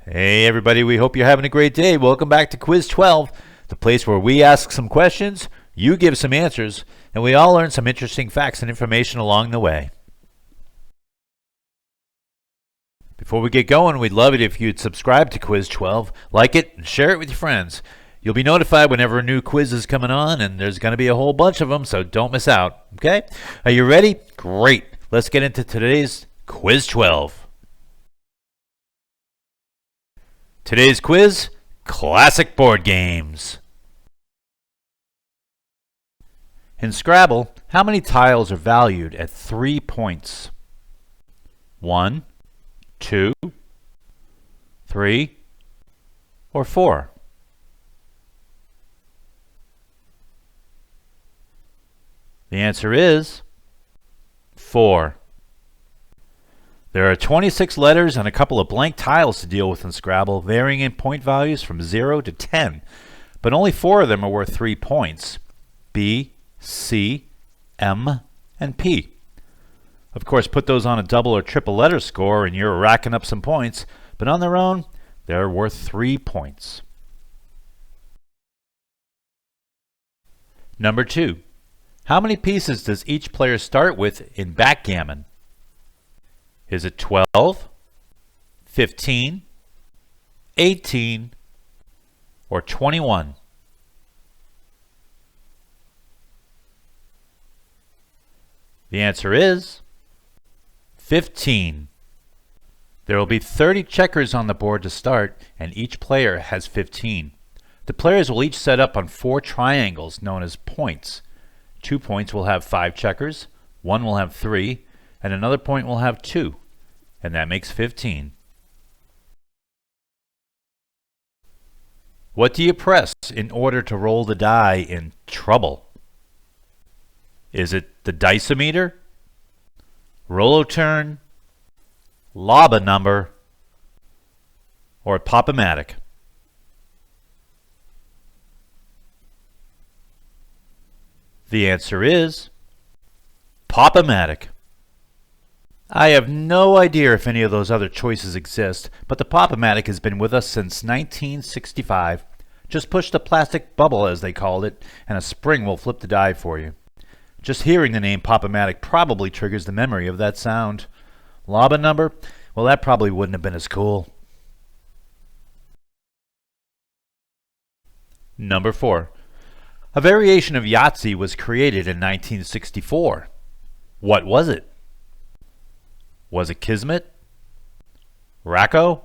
Hey everybody, we hope you're having a great day. Welcome back to Quiz 12, the place where we ask some questions, you give some answers, and we all learn some interesting facts and information along the way. Before we get going, we'd love it if you'd subscribe to Quiz 12, like it, and share it with your friends. You'll be notified whenever a new quiz is coming on, and there's going to be a whole bunch of them, so don't miss out, okay? Are you ready? Great. Let's get into today's Quiz 12. Today's quiz, classic board games. In Scrabble, how many tiles are valued at 3 points? 1, 2, 3, or 4? The answer is 4. There are 26 letters and a couple of blank tiles to deal with in Scrabble, varying in point values from 0 to 10. But only 4 of them are worth 3 points: B, C, M, and P. Of course, put those on a double or triple letter score and you're racking up some points, but on their own, they're worth 3 points. Number 2. How many pieces does each player start with in Backgammon? Is it 12, 15, 18, or 21? The answer is 15. There will be 30 checkers on the board to start, and each player has 15. The players will each set up on 4 triangles known as points. 2 points will have 5 checkers, 1 will have 3, and another point will have 2. And that makes 15. What do you press in order to roll the die in Trouble? Is it the dice-o-meter, Roll-o-turn, Lob a number, or PopoMatic? The answer is PopoMatic. I have no idea if any of those other choices exist, but the PopoMatic has been with us since 1965. Just push the plastic bubble, as they called it, and a spring will flip the die for you. Just hearing the name PopoMatic probably triggers the memory of that sound. Lob a number? Well, that probably wouldn't have been as cool. Number 4. A variation of Yahtzee was created in 1964. What was it? Was it Kismet, Racco,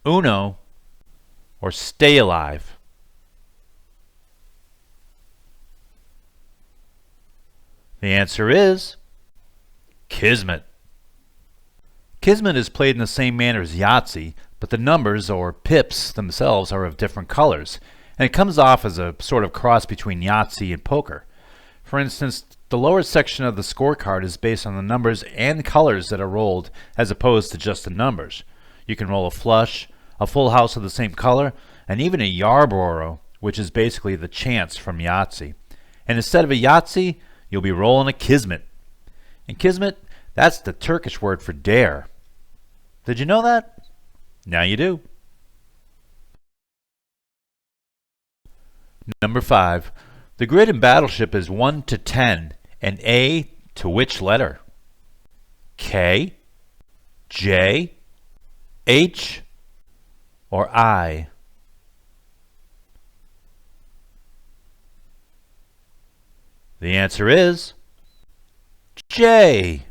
Uno, or Stay Alive? The answer is Kismet. Kismet is played in the same manner as Yahtzee, but the numbers, or pips, themselves are of different colors, and it comes off as a sort of cross between Yahtzee and poker. For instance, the lower section of the scorecard is based on the numbers and colors that are rolled, as opposed to just the numbers. You can roll a flush, a full house of the same color, and even a Yarborough, which is basically the chance from Yahtzee. And instead of a Yahtzee, you'll be rolling a Kismet. And Kismet, that's the Turkish word for dare. Did you know that? Now you do. Number 5. The grid in Battleship is 1 to 10, and A to which letter? K, J, H, or I? The answer is J.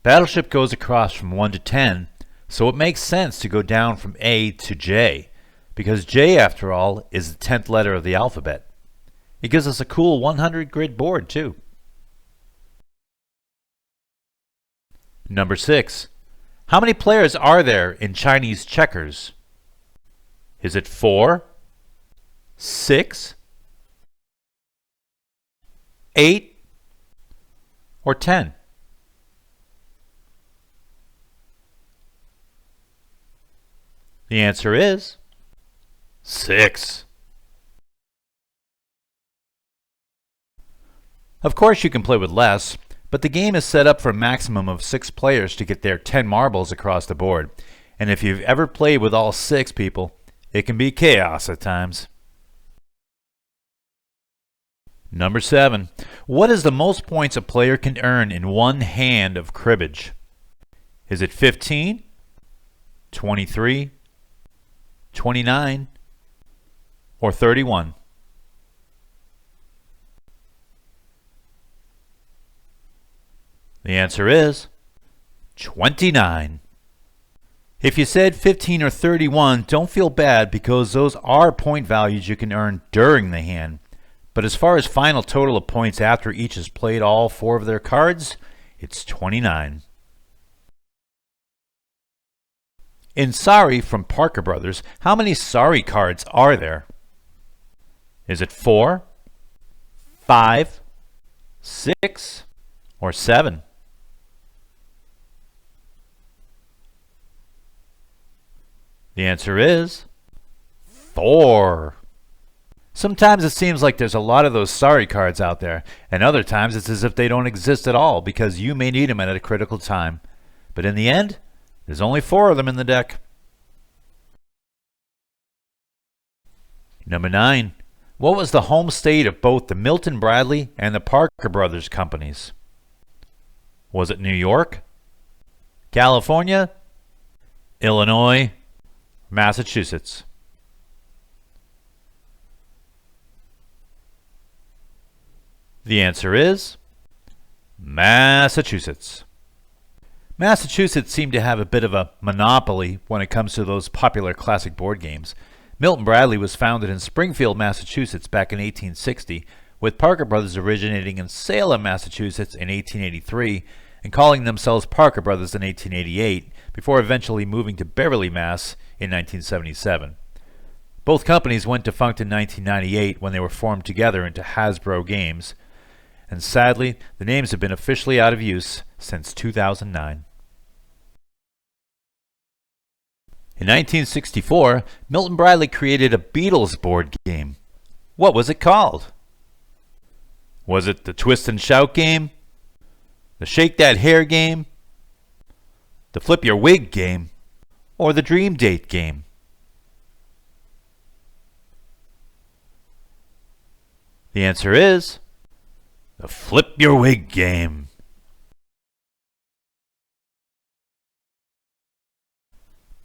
Battleship goes across from 1 to 10, so it makes sense to go down from A to J, because J, after all, is the 10th letter of the alphabet. It gives us a cool 100 grid board, too. Number 6. How many players are there in Chinese checkers? Is it 4, 6, 8, or 10? The answer is 6. Of course you can play with less, but the game is set up for a maximum of 6 players to get their 10 marbles across the board. And if you've ever played with all 6 people, it can be chaos at times. Number 7. What is the most points a player can earn in one hand of cribbage? Is it 15, 23, 29, or 31? The answer is 29. If you said 15 or 31, don't feel bad because those are point values you can earn during the hand. But as far as final total of points after each has played all 4 of their cards, it's 29. In Sorry from Parker Brothers, how many Sorry cards are there? Is it 4, 5, 6, or 7? The answer is 4. Sometimes it seems like there's a lot of those sorry cards out there, and other times it's as if they don't exist at all because you may need them at a critical time. But in the end, there's only 4 of them in the deck. Number 9. What was the home state of both the Milton Bradley and the Parker Brothers companies? Was it New York, California, Illinois, Massachusetts? The answer is Massachusetts. Massachusetts seemed to have a bit of a monopoly when it comes to those popular classic board games. Milton Bradley was founded in Springfield, Massachusetts back in 1860, with Parker Brothers originating in Salem, Massachusetts in 1883 and calling themselves Parker Brothers in 1888 before eventually moving to Beverly, Mass. In 1977. Both companies went defunct in 1998 when they were formed together into Hasbro Games, and sadly, the names have been officially out of use since 2009. In 1964, Milton Bradley created a Beatles board game. What was it called? Was it the Twist and Shout game? The Shake That Hair game? The Flip Your Wig game? Or the Dream Date game? The answer is the Flip Your Wig game.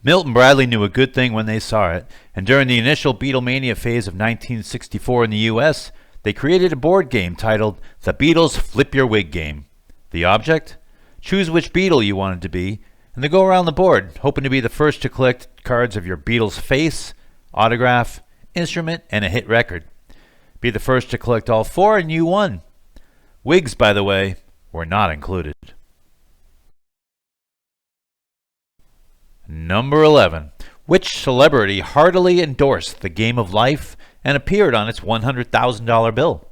Milton Bradley knew a good thing when they saw it, and during the initial Beatlemania phase of 1964 in the US, they created a board game titled The Beatles Flip Your Wig Game. The object? Choose which Beatle you wanted to be, and they go around the board, hoping to be the first to collect cards of your Beatles face, autograph, instrument, and a hit record. Be the first to collect all 4 and you won. Wigs, by the way, were not included. Number 11. Which celebrity heartily endorsed the game of life and appeared on its $100,000 bill?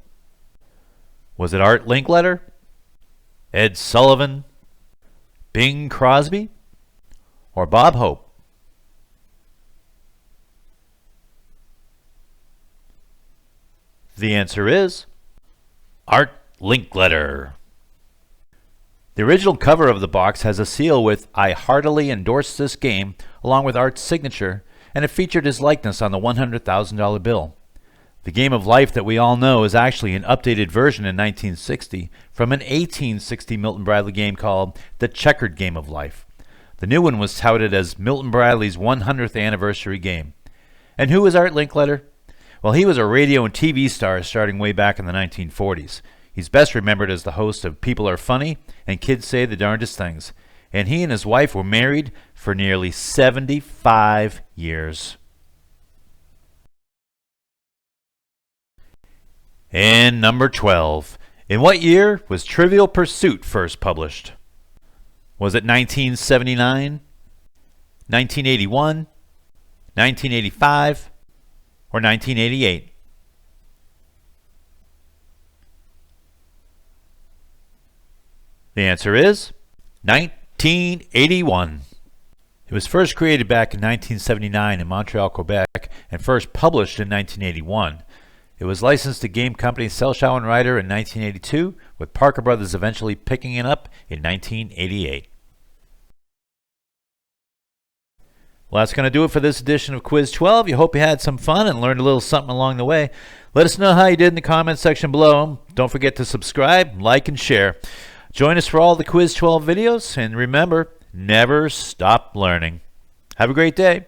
Was it Art Linkletter, Ed Sullivan, Bing Crosby, or Bob Hope? The answer is Art Linkletter. The original cover of the box has a seal with "I heartily endorse this game" along with Art's signature, and it featured his likeness on the $100,000 bill. The game of life that we all know is actually an updated version in 1960 from an 1860 Milton Bradley game called The Checkered Game of Life. The new one was touted as Milton Bradley's 100th anniversary game. And who was Art Linkletter? Well, he was a radio and TV star starting way back in the 1940s. He's best remembered as the host of People Are Funny and Kids Say the Darndest Things. And he and his wife were married for nearly 75 years. And number 12. In what year was Trivial Pursuit first published? Was it 1979, 1981, 1985, or 1988? The answer is 1981. It was first created back in 1979 in Montreal, Quebec, and first published in 1981. It was licensed to game company Selchow and Ryder in 1982, with Parker Brothers eventually picking it up in 1988. Well, that's going to do it for this edition of Quiz 12. You hope you had some fun and learned a little something along the way. Let us know how you did in the comments section below. Don't forget to subscribe, like, and share. Join us for all the Quiz 12 videos, and remember, never stop learning. Have a great day.